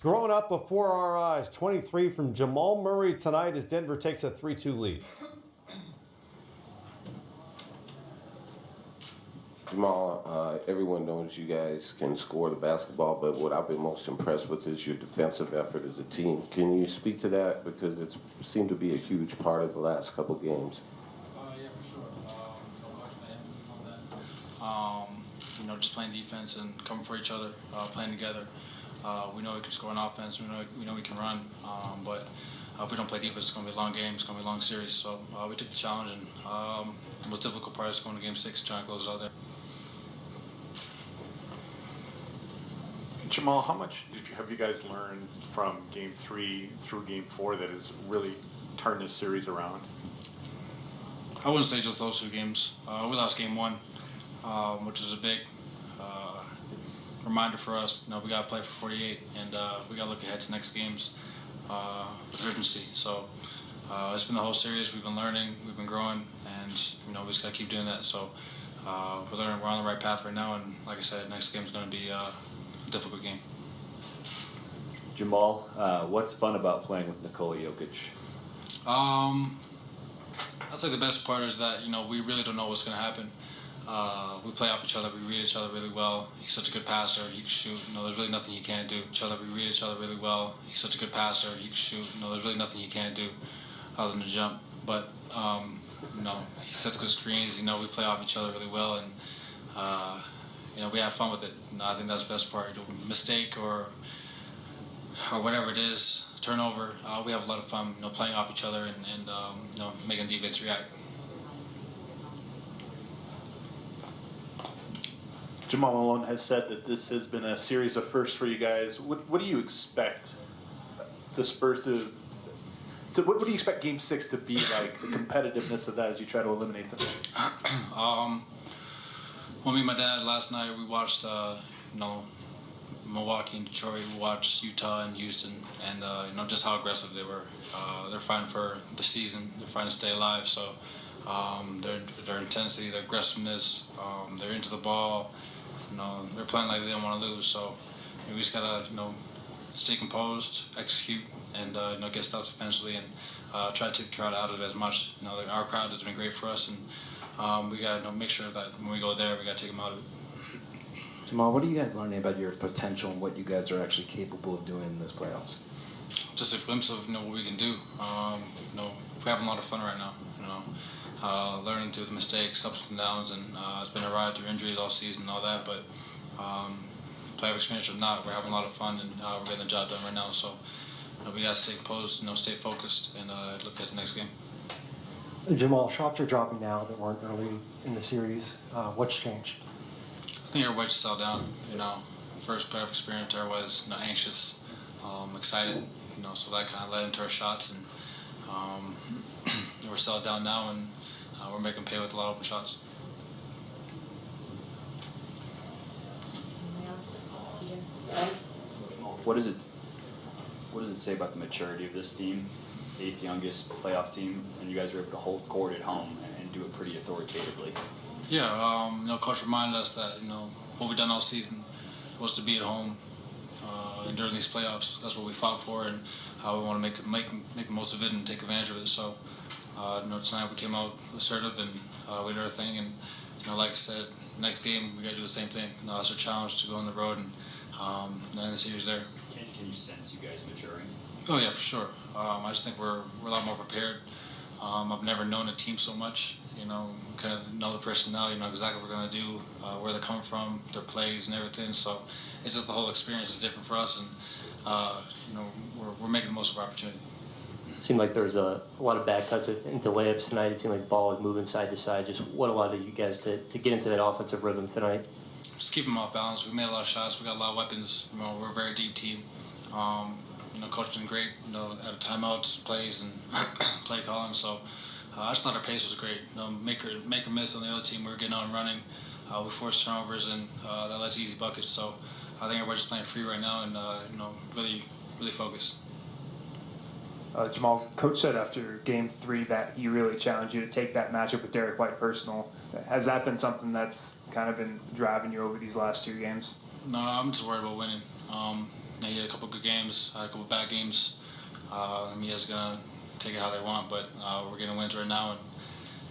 Growing up before our eyes, 23 from Jamal Murray tonight as Denver takes a 3-2 lead. Jamal, everyone knows you guys can score the basketball, but what I've been most impressed with is your defensive effort as a team. Can you speak to that? Because it seemed to be a huge part of the last couple games. Yeah, for sure. Coach made emphasis on that. Just playing defense and coming for each other, playing together. We know we can score on offense. We know we can run. But if we don't play defense, it's going to be a long game. It's going to be a long series. So we took the challenge, and the most difficult part is going to Game 6, trying to close it out there. Jamal, how much have you guys learned from Game 3 through Game 4 that has really turned this series around? I wouldn't say just those two games. We lost Game 1, which was a big reminder for us. We got to play for 48, and we got to look ahead to next games with urgency. So it's been the whole series. We've been learning, we've been growing, and we just got to keep doing that. So we're learning. We're on the right path right now, and like I said, next game is going to be a difficult game. Jamal, what's fun about playing with Nikola Jokic? I'd say the best part is that we really don't know what's going to happen. We play off each other. We read each other really well. He's such a good passer. He can shoot. There's really nothing he can't do. We read each other really well. He's such a good passer. He can shoot. There's really nothing he can't do other than to jump. But he sets good screens. We play off each other really well, and we have fun with it. I think that's the best part. Mistake or whatever it is, turnover. We have a lot of fun, playing off each other and making defense react. Jamal Malone has said that this has been a series of firsts for you guys. What do you expect the Spurs to what do you expect Game 6 to be like, the competitiveness of that as you try to eliminate them? Well, me and my dad last night, we watched Milwaukee and Detroit. We watched Utah and Houston, and just how aggressive they were. They're fighting for the season. They're trying to stay alive. So their intensity, their aggressiveness, they're into the ball. They're playing like they didn't want to lose. So we just gotta stay composed, execute, and get stops defensively, and try to take the crowd out of it as much. Our crowd has been great for us, and we gotta make sure that when we go there, we gotta take them out of it. Jamal, what are you guys learning about your potential and what you guys are actually capable of doing in this playoffs? Just a glimpse of what we can do. We're having a lot of fun right now. Learning through the mistakes, ups and downs, and it's been a ride through injuries all season and all that. But playoff experience or not, we're having a lot of fun, and we're getting the job done right now. So we gotta stay composed, stay focused, and look at the next game. Jamal, shots are dropping now that weren't early in the series. What's changed? I think everybody just settled down. First playoff experience, everybody's anxious, excited. So that kind of led into our shots, and we're settled down now, and we're making pay with a lot of open shots. What does it say about the maturity of this team? 8th youngest playoff team, and you guys were able to hold court at home and do it pretty authoritatively. Yeah, coach reminded us that what we've done all season was to be at home and during these playoffs. That's what we fought for, and how we want to make the most of it and take advantage of it. So tonight we came out assertive, and we did our thing, and like I said, next game we got to do the same thing. That's our challenge, to go on the road and end the series there. Can you sense you guys maturing? Oh yeah, for sure. I just think we're a lot more prepared. I've never known a team so much. Kind of know the personnel. Exactly what we're gonna do, where they're coming from, their plays and everything. So it's just the whole experience is different for us, and we're making the most of our opportunity. It seemed like there was a lot of bad cuts into layups tonight. It seemed like the ball was moving side to side. Just what allowed you guys to get into that offensive rhythm tonight? Just keep them off balance. We made a lot of shots. We got a lot of weapons. We're a very deep team. Coach been great. At a timeout plays and play calling. So I just thought our pace was great. Make a miss on the other team. We were getting on and running. We forced turnovers, and that led to easy buckets. So I think everybody's playing free right now, and really focused. Jamal, coach said after Game 3 that he really challenged you to take that matchup with Derek White personal. Has that been something that's kind of been driving you over these last 2 games? No, I'm just worried about winning. he had a couple good games, a couple bad games. Media's gonna take it how they want, but we're getting wins right now,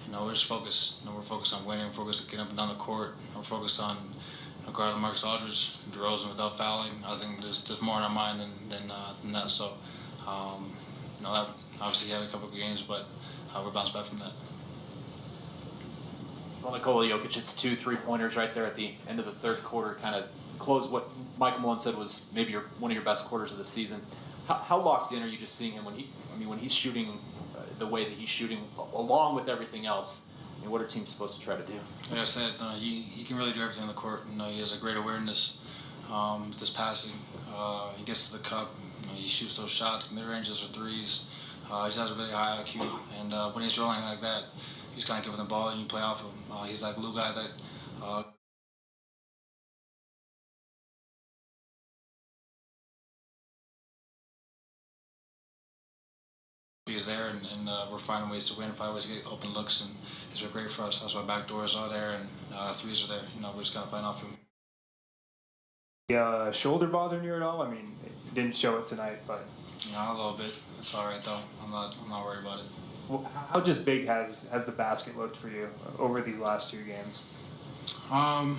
and we're just focused. We're focused on winning. We're focused on getting up and down the court. We're focused on guarding Marcus Aldridge, DeRozan without fouling. I think there's more in our mind than that. So, that obviously he had a couple good games, but we're bounced back from that. Well, Nikola Jokic hits 2 3-pointers right there at the end of the third quarter, kind of closed what Michael Malone said was maybe one of your best quarters of the season. How locked in are you just seeing him when he's shooting the way that he's shooting, along with everything else? I mean, what are teams supposed to try to do? Like I said, he can really do everything on the court. He has a great awareness, this passing. He gets to the cup. He shoots those shots, mid-ranges or threes. He has a really high IQ, and when he's rolling like that, he's kind of giving the ball and you play off him. He's like a little guy that he's there, and we're finding ways to win, finding ways to get open looks, and it's been great for us. That's why back doors are there and threes are there. We're just kind of playing off him. Shoulder bothering you at all? I mean, it didn't show it tonight, but A little bit. It's all right though. I'm not worried about it. well, how just big has the basket looked for you over these last 2 games? I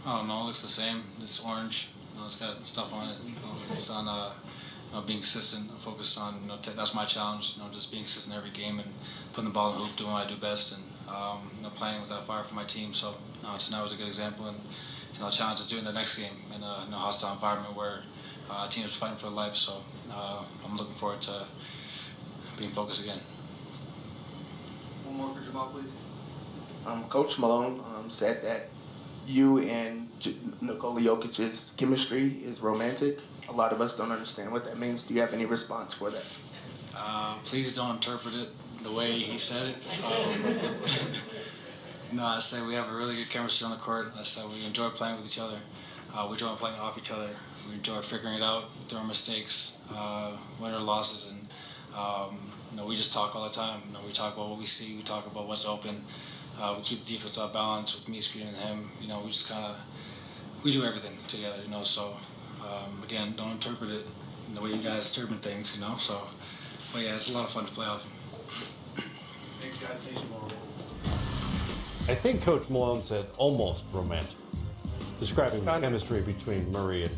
don't know. It looks the same. It's orange. It's got stuff on it. It's on being consistent. Focused on that's my challenge. Just being consistent every game and putting the ball in the hoop, doing what I do best, and playing with that fire for my team. So tonight was a good example, and the challenge is doing the next game in a hostile environment where teams are fighting for their life. So I'm looking forward to being focused again. One more for Jamal, please. Coach Malone said that you and Nikola Jokic's chemistry is romantic. A lot of us don't understand what that means. Do you have any response for that? Please don't interpret it the way he said it. I say we have a really good chemistry on the court. I said we enjoy playing with each other. We enjoy playing off each other. We enjoy figuring it out, doing mistakes, win or losses, and we just talk all the time. We talk about what we see. We talk about what's open. We keep the defense off balance with me screening him. We just we do everything together. So again, don't interpret it the way you guys interpret things. So, but yeah, it's a lot of fun to play off him. Thanks, guys. Thanks, Jamal. I think Coach Malone said almost romantic, describing the chemistry between Murray and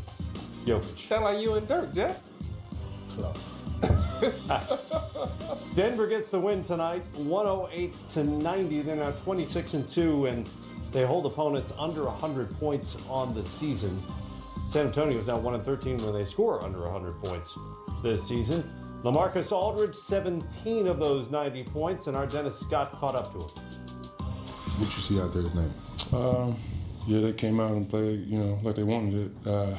Jokic. Sound like you and Dirk, Jeff. Close. Denver gets the win tonight, 108-90. They're now 26-2, and they hold opponents under 100 points on the season. San Antonio is now 1-13 when they score under 100 points this season. LaMarcus Aldridge, 17 of those 90 points, and our Dennis Scott caught up to him. What you see out there tonight? Yeah, they came out and played, like they wanted it.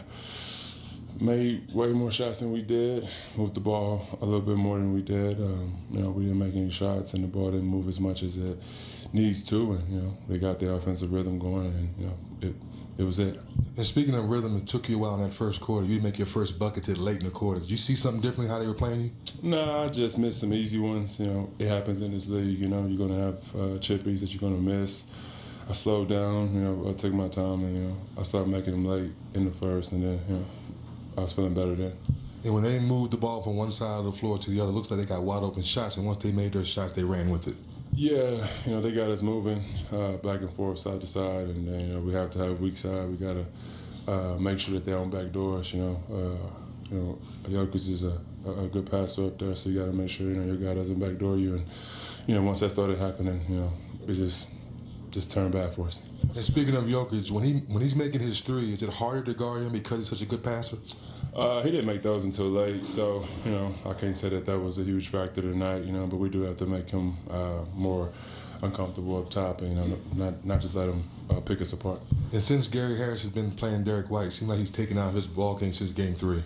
Made way more shots than we did. Moved the ball a little bit more than we did. We didn't make any shots, and the ball didn't move as much as it needs to. And they got their offensive rhythm going, and it was it. And speaking of rhythm, it took you a while in that first quarter. You didn't make your first bucket till late in the quarter. Did you see something different how they were playing you? No, I just missed some easy ones. It happens in this league. You're going to have chippies that you're going to miss. I slowed down. I took my time, and I started making them late in the first, and then I was feeling better then. And when they moved the ball from one side of the floor to the other, it looks like they got wide open shots, and once they made their shots, they ran with it. Yeah, they got us moving back and forth, side to side, and then we have to have a weak side. We got to make sure that they're on back doors. Jokic is a good passer up there, so you got to make sure your guy doesn't backdoor you. And once that started happening, it just turned bad for us. And speaking of Jokic, when he's making his three, is it harder to guard him because he's such a good passer? He didn't make those until late, so I can't say that was a huge factor tonight. But we do have to make him more uncomfortable up top, and not just let him pick us apart. And since Gary Harris has been playing Derek White, it seems like he's taken out his ball game since Game 3.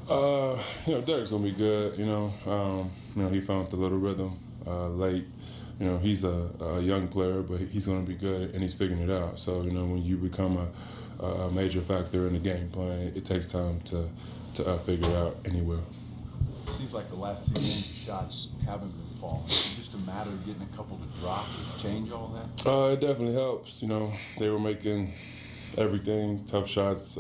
Derek's gonna be good. He found the little rhythm late. He's a young player, but he's going to be good, and he's figuring it out. So, when you become a major factor in the game plan, it takes time to figure it out anywhere. It seems like the last 2 games, the shots haven't been falling. It's just a matter of getting a couple to drop and change all that? It definitely helps. They were making everything, tough shots,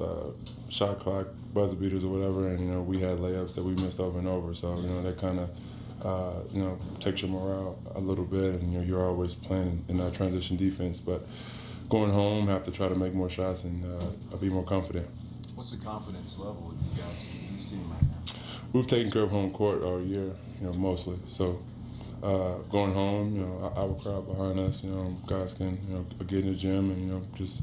shot clock buzzer beaters or whatever, and we had layups that we missed over and over. So that kind of takes your morale a little bit, and you're always playing in our transition defense. But going home, have to try to make more shots and be more confident. What's the confidence level with you guys in this team right now? We've taken care of home court all year, mostly. So going home, our crowd behind us, guys can get in the gym and just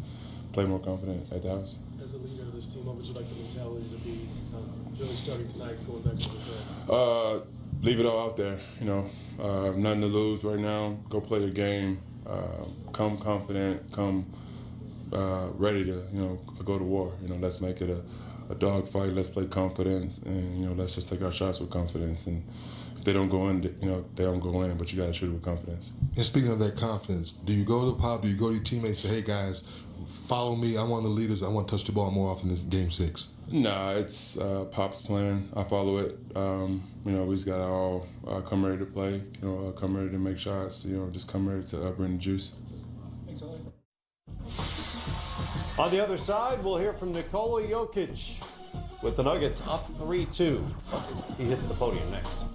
play more confident at the house. As a leader of this team, what would you like the mentality to be really starting tonight, going back to the top? Leave it all out there, nothing to lose right now. Go play your game, come confident, come ready to, go to war. Let's make it a dog fight. Let's play confidence, and let's just take our shots with confidence. And if they don't go in, they don't go in. But you got to shoot it with confidence. And speaking of that confidence, do you go to the Pop? Do you go to your teammates and say, "Hey guys, follow me. I'm one of the leaders. I want to touch the ball more often in Game 6"? Nah, it's Pop's plan. I follow it. We just got to all come ready to play. Come ready to make shots. Just come ready to bring the juice. Thanks, Ollie. On the other side, we'll hear from Nikola Jokic with the Nuggets up 3-2. He hits the podium next.